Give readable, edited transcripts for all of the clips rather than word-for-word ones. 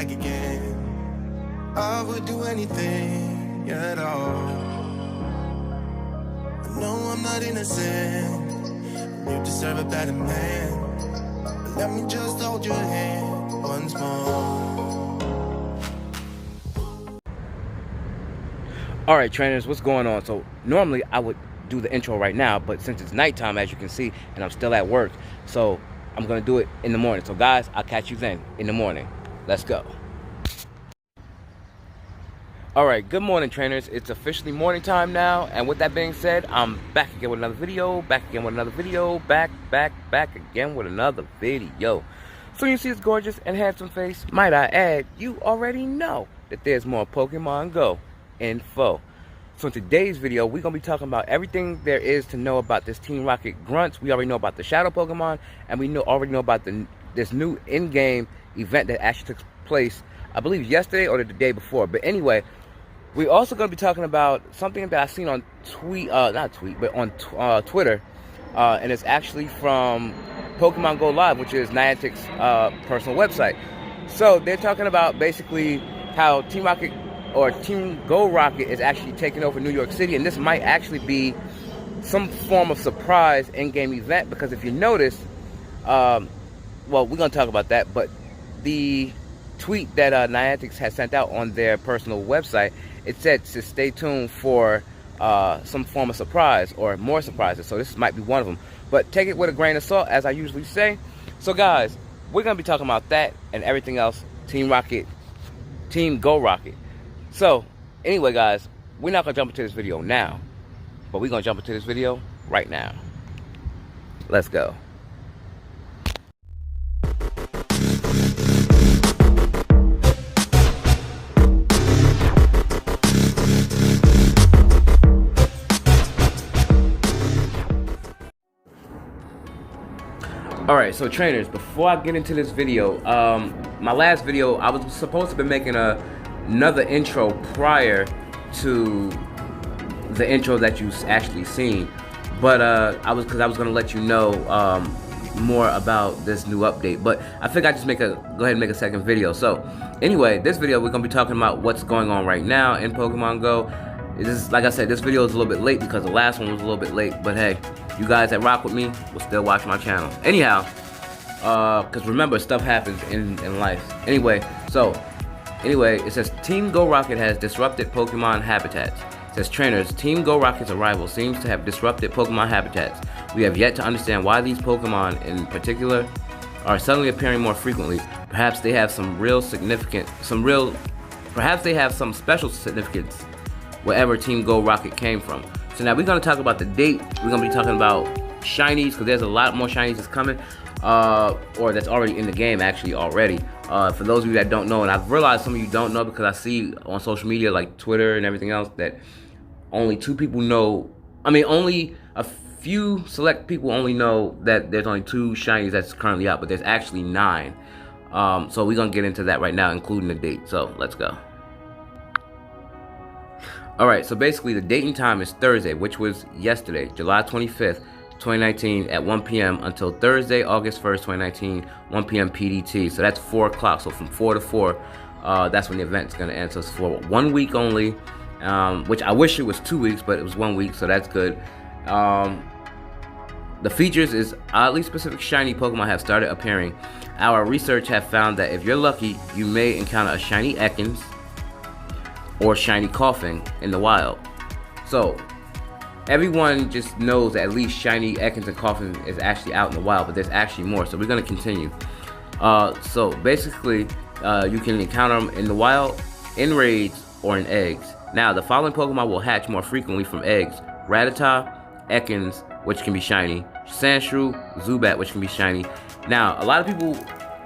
back again. I would do anything at all. I know I'm not innocent. You deserve a better man. But let me just hold your hand once more. Alright trainers, what's going on? So normally I would do the intro right now, but since it's nighttime, as you can see, and I'm still at work, so I'm gonna do it in the morning. So guys, I'll catch you then in the morning. Let's go. Alright, good morning trainers. It's officially morning time now, and with that being said, I'm back again with another video, back again with another video, back again with another video. So you see this gorgeous and handsome face, might I add, you already know that there's more Pokemon Go info. So in today's video, we're gonna be talking about everything there is to know about this Team Rocket grunts. We already know about the shadow Pokemon, and we already know about this new in-game event that actually took place, I believe yesterday or the day before. But anyway, we're also gonna be talking about something that I seen on on Twitter, and it's actually from Pokemon Go Live, which is Niantic's personal website. So they're talking about basically how Team Rocket or Team Go Rocket is actually taking over New York City, and this might actually be some form of surprise in-game event, because if you notice, well, we're going to talk about that, but the tweet that Niantic has sent out on their personal website, it said to stay tuned for some form of surprise or more surprises, so this might be one of them, but take it with a grain of salt, as I usually say. So guys, we're going to be talking about that and everything else Team Go Rocket. So, anyway guys, we're not going to jump into this video now, but we're going to jump into this video right now. Let's go. Alright, so trainers, before I get into this video, my last video, I was supposed to be making another intro prior to the intro that you actually seen, but because I was gonna let you know more about this new update, but I think I just go ahead and make a second video. So anyway, this video we're gonna be talking about what's going on right now in Pokemon Go. Like I said, this video is a little bit late because the last one was a little bit late, but hey, you guys that rock with me will still watch my channel anyhow, because remember, stuff happens in life. Anyway, it says Team Go Rocket has disrupted Pokemon habitats. It says trainers, Team Go Rocket's arrival seems to have disrupted Pokemon habitats. We have yet to understand why these Pokemon in particular are suddenly appearing more frequently. Perhaps they have some special significance wherever Team Go Rocket came from. So now we're gonna talk about the date. We're gonna be talking about shinies, because there's a lot more shinies that's coming, or that's already in the game already. For those of you that don't know, and I've realized some of you don't know because I see on social media like Twitter and everything else that only 2 people know, only a few select people only know that there's only 2 shinies that's currently out, but there's actually 9. So we're gonna get into that right now, including the date. So let's go. Alright, so basically the date and time is Thursday, which was yesterday, July 25th, 2019 at 1 p.m. until Thursday, August 1st, 2019, 1 p.m. PDT. So that's 4 o'clock. So from 4 to 4, that's when the event's going to end. So it's for 1 week only, which I wish it was 2 weeks, but it was 1 week, so that's good. The features is oddly specific shiny Pokemon have started appearing. Our research have found that if you're lucky, you may encounter a shiny Ekans or shiny Coughing in the wild. So everyone just knows that at least shiny Ekans and Coughing is actually out in the wild, but there's actually more, so we're going to continue. So basically, you can encounter them in the wild, in raids, or in eggs. Now, the following Pokemon will hatch more frequently from eggs: Rattata, Ekans, which can be shiny, Sandshrew, Zubat, which can be shiny. Now, a lot of people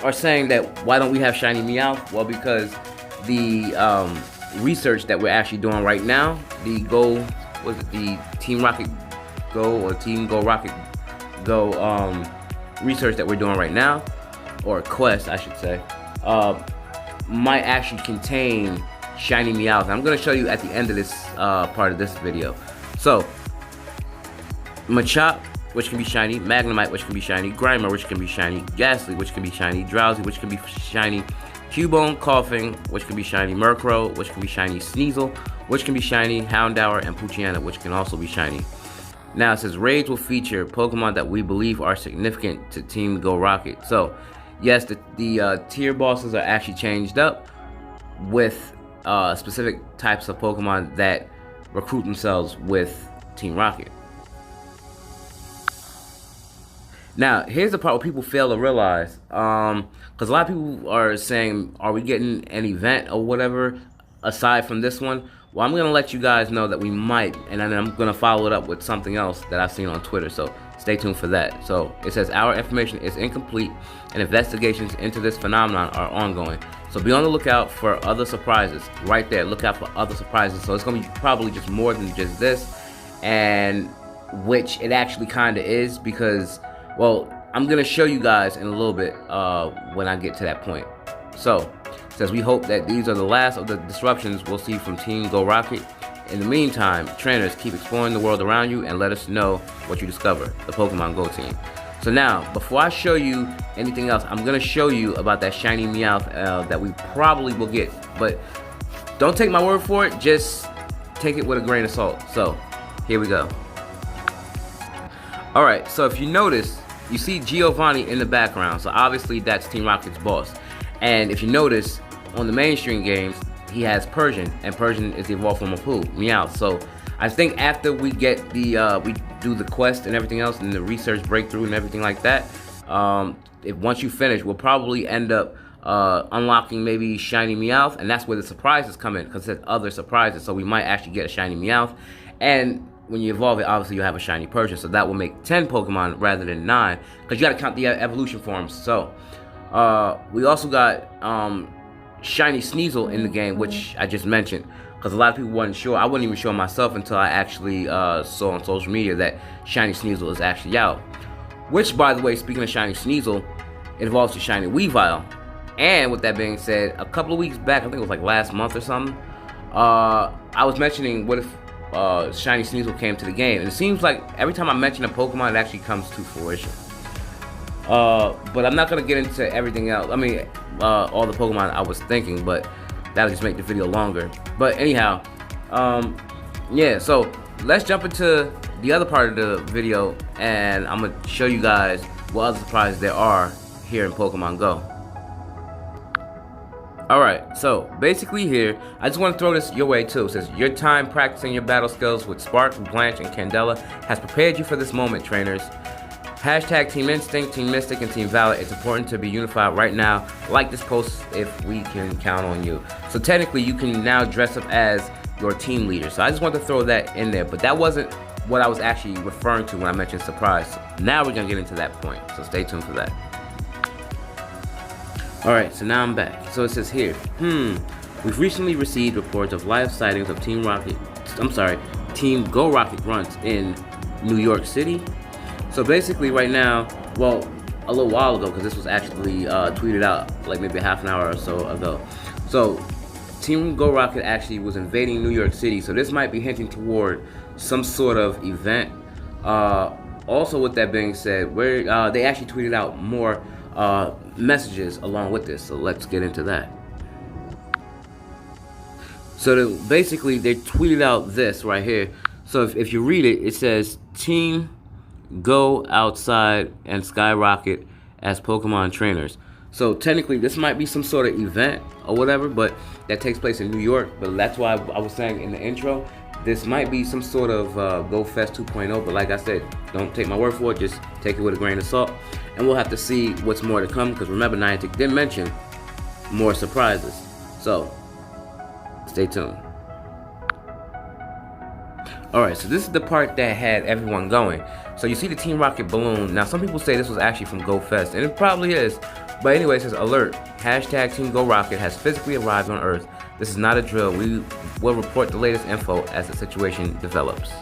are saying that why don't we have shiny Meowth? Well, because the research that we're actually doing right now, the Team Rocket Go or Team Go Rocket Go research that we're doing right now, or quest I should say, might actually contain shiny Meowth. I'm going to show you at the end of this part of this video. So Machop, which can be shiny, Magnemite, which can be shiny, Grimer, which can be shiny, Ghastly, which can be shiny, Drowsy, which can be shiny, Cubone, Coughing, which can be shiny Murkrow, which can be shiny Sneasel, which can be shiny Houndour, and Poochyena, which can also be shiny. Now it says raids will feature Pokemon that we believe are significant to Team Go Rocket. So yes, the tier bosses are actually changed up with specific types of Pokemon that recruit themselves with Team Rocket. Now here's the part where people fail to realize, because a lot of people are saying, are we getting an event or whatever aside from this one? Well, I'm gonna let you guys know that we might, and then I'm gonna follow it up with something else that I've seen on Twitter, so stay tuned for that. So it says our information is incomplete and investigations into this phenomenon are ongoing. So be on the lookout for other surprises. Right there, look out for other surprises. So it's gonna be probably just more than just this, and which it actually kinda is, because, well, I'm gonna show you guys in a little bit when I get to that point. So it says we hope that these are the last of the disruptions we'll see from Team Go Rocket. In the meantime, trainers, keep exploring the world around you and let us know what you discover. The Pokemon Go team. So now, before I show you anything else, I'm gonna show you about that shiny Meowth that we probably will get. But don't take my word for it, just take it with a grain of salt. So here we go. Alright, so if you notice, you see Giovanni in the background, so obviously that's Team Rocket's boss. And if you notice, on the mainstream games, he has Persian, and Persian is the evolved form of who? Meowth. So I think after we get the, we do the quest and everything else, and the research breakthrough and everything like that, if once you finish, we'll probably end up unlocking maybe shiny Meowth, and that's where the surprises come in, because there's other surprises. So we might actually get a shiny Meowth, and when you evolve it, obviously you have a shiny Persian, so that will make 10 Pokemon rather than 9, because you got to count the evolution forms. So we also got shiny Sneasel in the game, which I just mentioned, because a lot of people weren't sure. I wasn't even sure myself until I actually saw on social media that shiny Sneasel is actually out. Which, by the way, speaking of shiny Sneasel, it evolves to shiny Weavile. And with that being said, a couple of weeks back, I think it was like last month or something, I was mentioning what if shiny Sneasel came to the game, and it seems like every time I mention a Pokemon, it actually comes to fruition. But I'm not gonna get into everything else. I mean, all the Pokemon I was thinking, but that'll just make the video longer. But anyhow, yeah. So let's jump into the other part of the video, and I'm gonna show you guys what other surprises there are here in Pokemon Go. Alright, so basically here, I just want to throw this your way too. It says, your time practicing your battle skills with Spark, Blanche, and Candela has prepared you for this moment, trainers. Hashtag Team Instinct, Team Mystic, and Team Valor. It's important to be unified right now. Like this post if we can count on you. So technically, you can now dress up as your team leader. So I just want to throw that in there, but that wasn't what I was actually referring to when I mentioned surprise. So now we're going to get into that point, so stay tuned for that. Alright, so now I'm back. So it says here, we've recently received reports of live sightings of Team Go Rocket grunts in New York City. So basically right now, well, a little while ago, because this was actually tweeted out like maybe half an hour or so ago. So Team Go Rocket actually was invading New York City, so this might be hinting toward some sort of event. Also with that being said, they actually tweeted out more messages along with this, so let's get into that. So basically they tweeted out this right here. So if you read it, it says Team Go outside and skyrocket as Pokemon trainers. So technically this might be some sort of event or whatever, but that takes place in New York. But that's why I was saying in the intro, this might be some sort of Go Fest 2.0, but like I said, don't take my word for it, just take it with a grain of salt. And we'll have to see what's more to come, because remember, Niantic did mention more surprises. So, stay tuned. Alright, so this is the part that had everyone going. So you see the Team Rocket balloon. Now some people say this was actually from Go Fest, and it probably is. But anyway, it says, alert, hashtag Team Go Rocket has physically arrived on Earth. This is not a drill. We will report the latest info as the situation develops.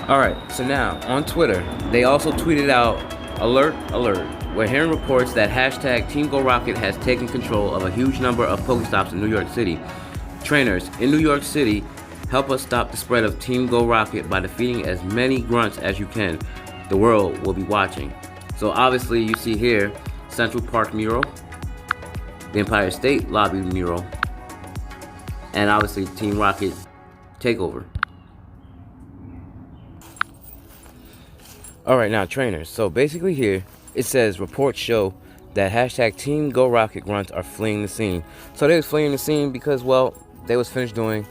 Alright, so now on Twitter, they also tweeted out, alert, alert. We're hearing reports that hashtag Team Go Rocket has taken control of a huge number of Pokestops in New York City. Trainers in New York City, help us stop the spread of Team Go Rocket by defeating as many grunts as you can. The world will be watching. So obviously you see here, Central Park mural, the Empire State Lobby mural, and obviously Team Rocket takeover. Alright, now trainers. So basically here, it says reports show that hashtag Team Go Rocket grunts are fleeing the scene. So they was fleeing the scene because, well, they was finished doing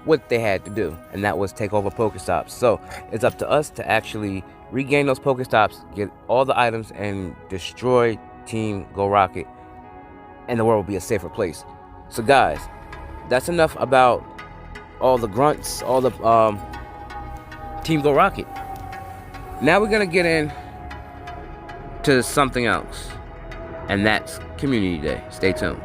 what they had to do, and that was take over Pokestops. So it's up to us to actually regain those Pokestops, get all the items, and destroy Team Go Rocket, and the world will be a safer place. So guys, that's enough about all the grunts, all the Team Go Rocket. Now we're gonna get in to something else, and that's Community Day. Stay tuned.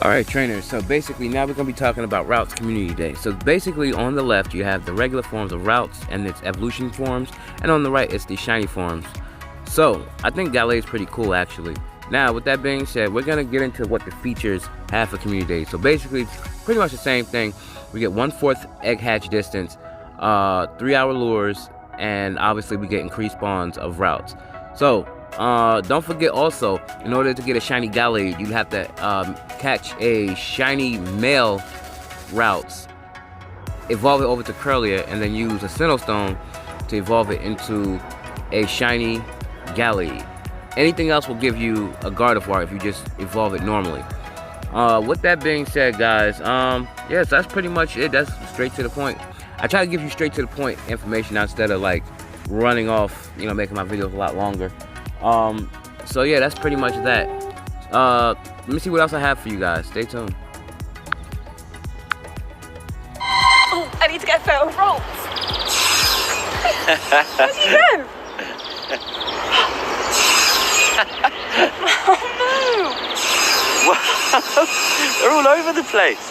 Alright trainers, so basically now we're going to be talking about Ralts Community Day. So basically on the left you have the regular forms of Ralts and its evolution forms, and on the right it's the shiny forms. So I think Gallade is pretty cool actually. Now with that being said, we're going to get into what the features have for Community Day. So basically pretty much the same thing. We get 1/4 egg hatch distance, 3-hour lures, and obviously we get increased spawns of Ralts. So don't forget also, in order to get a shiny Gallade, you have to catch a shiny male Ralts, evolve it over to Curlier, and then use a Sinnoh Stone to evolve it into a shiny Gallade. Anything else will give you a Gardevoir if you just evolve it normally. With that being said, guys, yes, that's pretty much it. That's straight to the point. I try to give you straight to the point information instead of like running off, you know, making my videos a lot longer. So yeah, that's pretty much that. Let me see what else I have for you guys. Stay tuned. Oh, I need to get a photo of Ralts. Where'd you go? Oh no! Wow, they're all over the place.